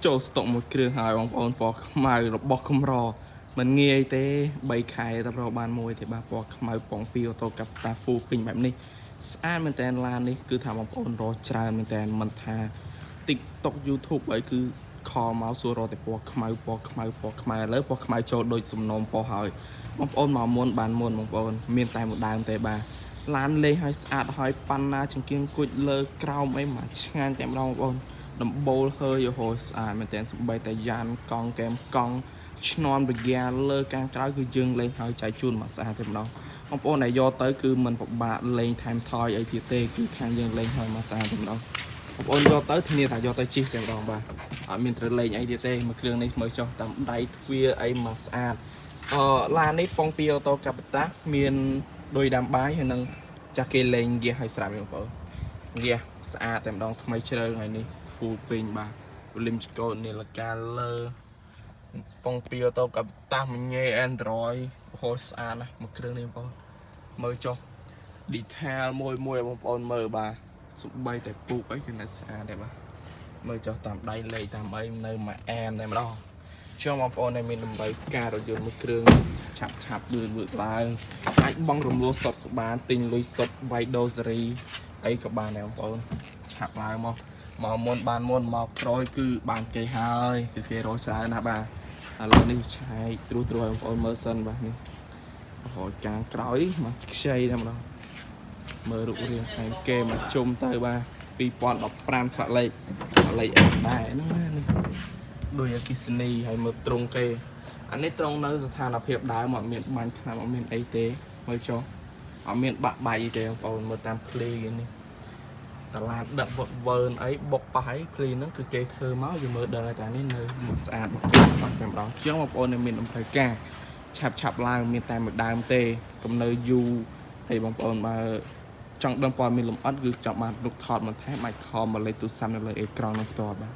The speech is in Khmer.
ចូលស្តុកមួយគ្រឿងហើយបងប្អូនពណ៌ខ្មៅរបស់កំរមិនងាយទេ3ខែតែប្រហែលបានមួយទេបាទពណ៌ខ្មៅពងពីអូតូកាតាហ្វូពេញបែបនេះស្អាតមែនតើឡាននេះគឺថាបងប្អូនរកច្រើនមែនតើមិនថា TikTok YouTube អីគឺខលមកសួររកតែពណ៌ខ្មៅឥឡូវពណ៌ខ្មៅចូលដូចសំណុំពណ៌ហើយបងប្អូនមកមុនបានមុនបងប្អូនមានតែមួយដើមទេបាទឡានលេងឲ្យស្អាតឲ្យប៉ាន់ណាចង្គៀងគួចលើក្រោមអីមកឆ្ងាញ់តែម្ដងបងប្អូនដំបូលhơiអូហូស្អាតមែនតើសំបីតែយ៉ានកង់កែមកង់ឈ្នន់បញ្ញាលើកាងក្រោយគឺយើងលេងឲ្យចែកជូនមកស្អាតតែម្ដងបងប្អូនដែលយកទៅគឺមិនពិបាកលេងថែមថយអីទៀតទេគឺខាងយើងលេងឲ្យមកស្អាតតែម្ដងបងប្អូនយកទៅធានាថាយកទៅជិះតែម្ដងបាទអត់មានត្រូវលេងអីទៀតទេមួយគ្រឿងនេះមើលចុះតាមដៃទ្វារអីមកស្អាតឡាននេះពងពីអូតូកាបតាមានដោយដាំបាយហើយនឹងចាស់គេលេងហ្គាសឲ្យស្រាប់បងប្អូនហ្គាសស្អាតតែម្ដងថ្មីជ្រៅហើយនេះ full ពេញបាទ volume ឆ្កូតនេះលកាលើពងពីអូតូកាបតាមួយញ៉េ Android អូហូស្អាតណាស់មួយគ្រឿងនេះបងប្អូនមើលចុះ detail មួយបងប្អូនមើលបាទសំបីតែពូកអីគឺនៅស្អាតដែរបាទមើលចុះតាមដៃលេខតាមអីនៅមួយអែមតែម្ដងជឿបងប្អូនដែលមានតម្រូវការរថយន្តមួយគ្រឿងឆាប់លឿនឡើងអាចបង់រំលោះសុតក៏បានទិញលុយសុតវាយដូសេរីអីក៏បានដែរបងប្អូនឆាប់ឡើងមកមុនបានមុនមកក្រោយគឺបានគេហើយគឺគេរកច្រើនណាស់បាទឥឡូវនេះឆែកត្រួសបងប្អូនមើលសិនបាទនេះរកកាងក្រោយមកខ្ចីតែម្ដងមើលរូបរាងឯគេមកជុំទៅបាទ2015ស្លាកលេខអីដែរហ្នឹងណានេះដោយអគិសនីហើយមើលត្រង់គេអានេះត្រង់នៅស្ថានភាពដើមអត់មានបាញ់ថ្នាំអត់មានអីទេមើលចុះអត់មានបាក់បែកអីទេបងប្អូនមើលតាមភ្លីនេះតឡានដឹកវឹកវើនអីបុកប៉ះអីភ្លីហ្នឹងគឺគេធ្វើមកយើងមើលដល់តែនេះនៅស្អាតរបស់គេបាត់តែម្ដងជាងបងប្អូននៅមានតម្រូវការឆាប់ឡើងមានតែមួយដើមទេកុំនៅយូរហើយបងប្អូនបើចង់ដឹងព័ត៌មានលម្អិតគឺចង់បានរូបថតបន្ថែមអាចខមមកលេខទូរស័ព្ទនៅលើអេក្រង់នោះផ្ទាល់បាទ